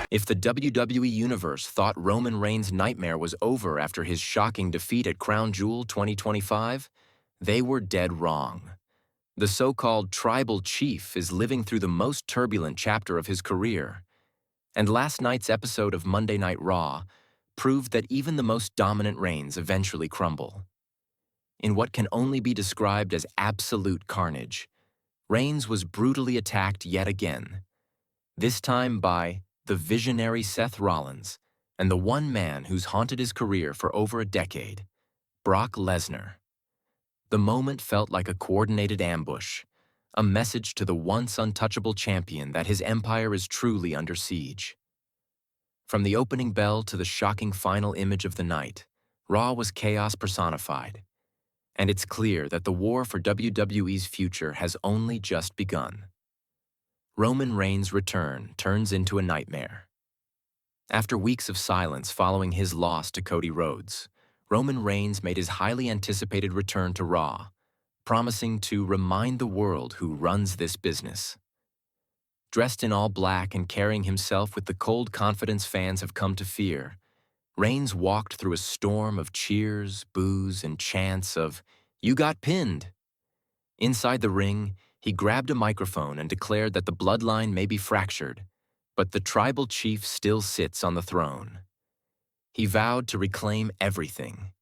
If the WWE Universe thought Roman Reigns' nightmare was over after his shocking defeat at Crown Jewel 2025, they were dead wrong. The so-called Tribal Chief is living through the most turbulent chapter of his career. And last night's episode of Monday Night Raw proved that even the most dominant reigns eventually crumble. In what can only be described as absolute carnage, Reigns was brutally attacked yet again, this time by the visionary Seth Rollins and the one man who's haunted his career for over a decade, Brock Lesnar. The moment felt like a coordinated ambush, a message to the once untouchable champion that his empire is truly under siege. From the opening bell to the shocking final image of the night, Raw was chaos personified. And it's clear that the war for WWE's future has only just begun. Roman Reigns' return turns into a nightmare. After weeks of silence following his loss to Cody Rhodes, Roman Reigns made his highly anticipated return to Raw, promising to remind the world who runs this business. Dressed in all black and carrying himself with the cold confidence fans have come to fear, Reigns walked through a storm of cheers, boos, and chants of, "You got pinned." Inside the ring, he grabbed a microphone and declared that the bloodline may be fractured, but the Tribal Chief still sits on the throne. He vowed to reclaim everything: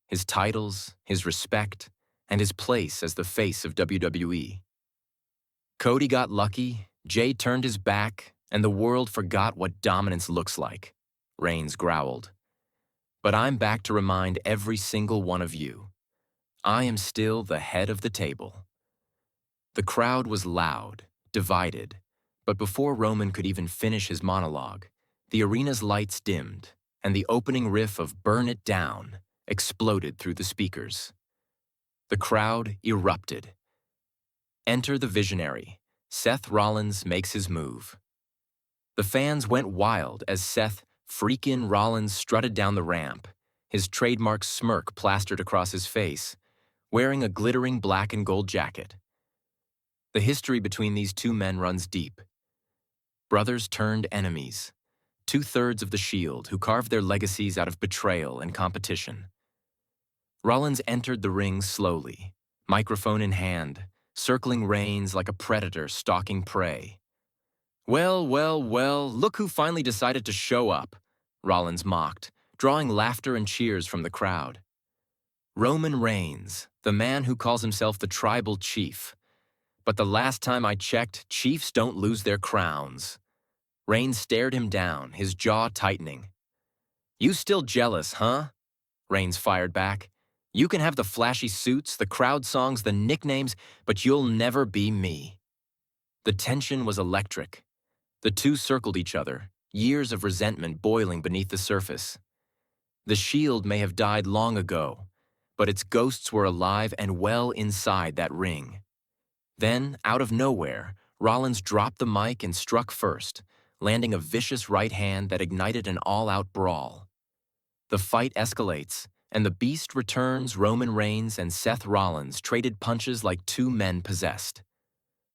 his titles, his respect, and his place as the face of WWE. Cody got lucky, Jay turned his back, and the world forgot what dominance looks like, Reigns growled. But I'm back to remind every single one of you, I am still the head of the table. The crowd was loud, divided, but before Roman could even finish his monologue, the arena's lights dimmed, and the opening riff of "Burn It Down" exploded through the speakers. The crowd erupted. Enter the visionary. Seth Rollins makes his move. The fans went wild as Seth "Freakin' Rollins" strutted down the ramp, his trademark smirk plastered across his face, wearing a glittering black and gold jacket. The history between these two men runs deep. Brothers turned enemies, 2/3 of the Shield who carved their legacies out of betrayal and competition. Rollins entered the ring slowly, microphone in hand, circling Reigns like a predator stalking prey. Well, look who finally decided to show up, Rollins mocked, drawing laughter and cheers from the crowd. Roman Reigns, the man who calls himself the Tribal Chief. But the last time I checked, chiefs don't lose their crowns. Reigns stared him down, his jaw tightening. You still jealous, huh? Reigns fired back. You can have the flashy suits, the crowd songs, the nicknames, but you'll never be me. The tension was electric. The two circled each other, years of resentment boiling beneath the surface. The Shield may have died long ago, but its ghosts were alive and well inside that ring. Then, out of nowhere, Rollins dropped the mic and struck first, landing a vicious right hand that ignited an all-out brawl. The fight escalates, and the Beast returns. Roman Reigns and Seth Rollins traded punches like two men possessed.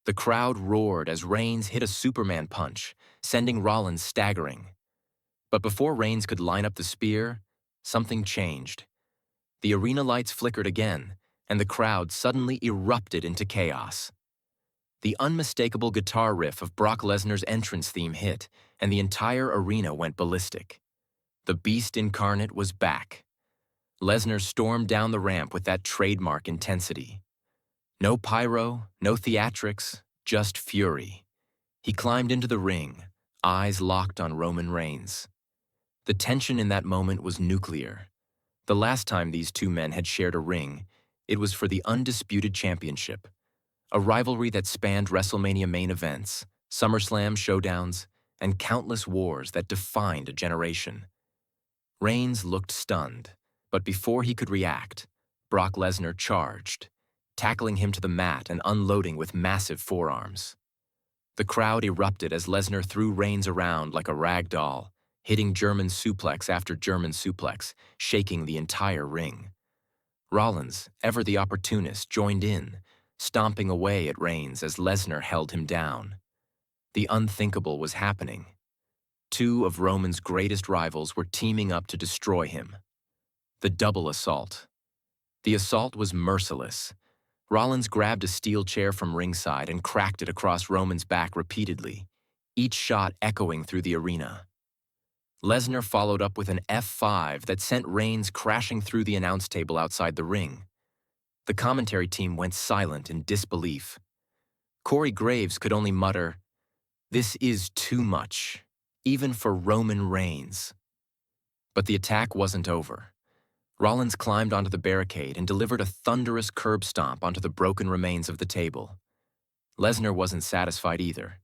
The crowd roared as Reigns hit a Superman punch, sending Rollins staggering. But before Reigns could line up the spear, something changed. The arena lights flickered again, and the crowd suddenly erupted into chaos. The unmistakable guitar riff of Brock Lesnar's entrance theme hit, and the entire arena went ballistic. The Beast incarnate was back. Lesnar stormed down the ramp with that trademark intensity. No pyro, no theatrics, just fury. He climbed into the ring, eyes locked on Roman Reigns. The tension in that moment was nuclear. The last time these two men had shared a ring, it was for the undisputed championship, a rivalry that spanned WrestleMania main events, SummerSlam showdowns, and countless wars that defined a generation. Reigns looked stunned, but before he could react, Brock Lesnar charged, tackling him to the mat and unloading with massive forearms. The crowd erupted as Lesnar threw Reigns around like a rag doll, hitting German suplex after German suplex, shaking the entire ring. Rollins, ever the opportunist, joined in, stomping away at Reigns as Lesnar held him down. The unthinkable was happening. Two of Roman's greatest rivals were teaming up to destroy him. The double assault. The assault was merciless. Rollins grabbed a steel chair from ringside and cracked it across Roman's back repeatedly, each shot echoing through the arena. Lesnar followed up with an F5 that sent Reigns crashing through the announce table outside the ring. The commentary team went silent in disbelief. Corey Graves could only mutter, "This is too much, even for Roman Reigns." But the attack wasn't over. Rollins climbed onto the barricade and delivered a thunderous curb stomp onto the broken remains of the table. Lesnar wasn't satisfied either.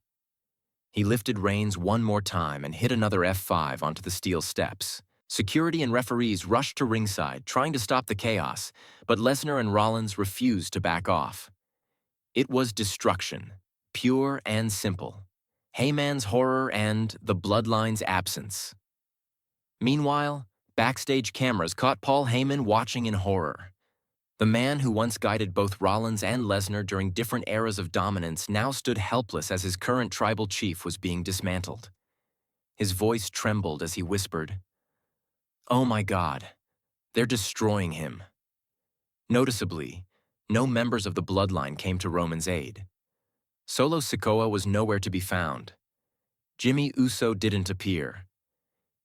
He lifted Reigns one more time and hit another F5 onto the steel steps. Security and referees rushed to ringside, trying to stop the chaos, but Lesnar and Rollins refused to back off. It was destruction, pure and simple. Heyman's horror and the Bloodline's absence. Meanwhile, backstage cameras caught Paul Heyman watching in horror. The man who once guided both Rollins and Lesnar during different eras of dominance now stood helpless as his current tribal chief was being dismantled. His voice trembled as he whispered, "Oh my God, they're destroying him." Noticeably, no members of the Bloodline came to Roman's aid. Solo Sikoa was nowhere to be found. Jimmy Uso didn't appear.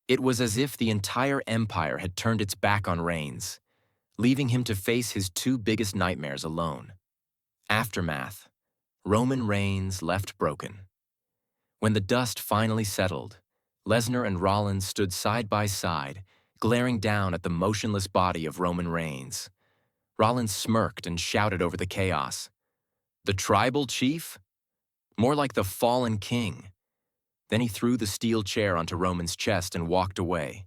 It was as if the entire empire had turned its back on Reigns, leaving him to face his two biggest nightmares alone. Aftermath. Roman Reigns left broken. When the dust finally settled, Lesnar and Rollins stood side by side, glaring down at the motionless body of Roman Reigns. Rollins smirked and shouted over the chaos, "The tribal chief? More like the fallen king." Then he threw the steel chair onto Roman's chest and walked away.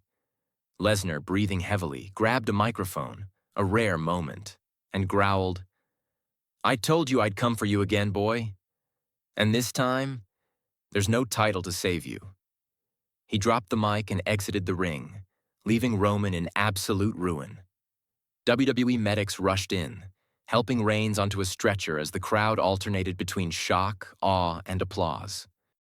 Lesnar, breathing heavily, grabbed a microphone, a rare moment, and growled, "I told you I'd come for you again, boy. And this time, there's no title to save you." He dropped the mic and exited the ring, leaving Roman in absolute ruin. WWE medics rushed in, helping Reigns onto a stretcher as the crowd alternated between shock, awe, and applause.